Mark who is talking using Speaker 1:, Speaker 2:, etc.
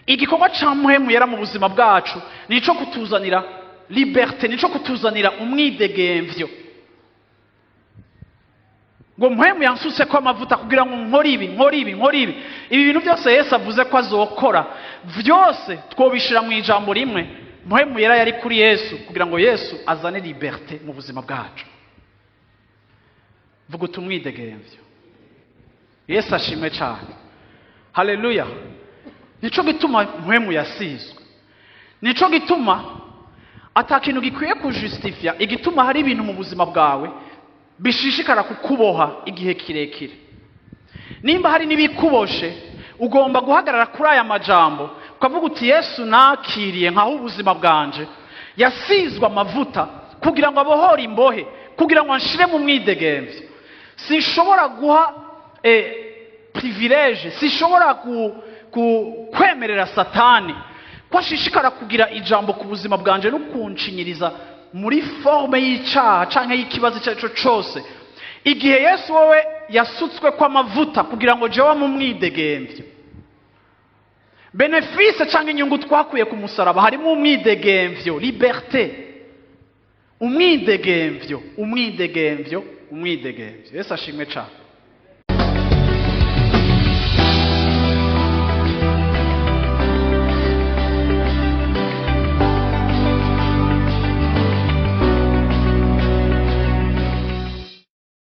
Speaker 1: igikorwa ca mpwemu yera mu buzima bwacu nico kutuzanira liberté, nico kutuzanira umwidegemvyo. Ngo mpwemu yansutse ko amavuta kugira ngo nkore ibi. Ibi bintu byose Yesu avuze ko azokora, vyose twobishira mu ijambo rimwe. Mpwemu yera yari kuri Yesu kugira ngo Yesu azane liberté mu buzima bwacu. Vuga umwidegemvyo. Yesu ashimwe cyane. Haleluya. Nico gituma mpwemu yasizwe. Nico gituma atakintu gikwiye kujustifia igituma hari ibintu mu buzima bwawe bishishikara kukuboha igihe kirekire. Nimba hari nibikuboshe, ugomba guhagarara kuri aya majambo ukavuga uti Yesu nakiriye nkaho ubuzima bwanje yasizwe amavuta kugira ngo abohore imbohe, kugira ngo anshire mu mwidegemvyo. Sinshobora guha privilege, sinshobora kwemerera Satani ko ashishikara kugira ijambo ku buzima bwanje no kunshinyiriza muri forme y'icaha canke y'ikibazo cyaco cyose. Igihe Yesu wowe yasutswe kwa mavuta kugira ngo jewe mu mwidegemvyo, benefice canke inyungu twakuye ku musaraba harimo umwidegemvyo, liberté, umwidegemvyo. Yesu ashimwe cyane.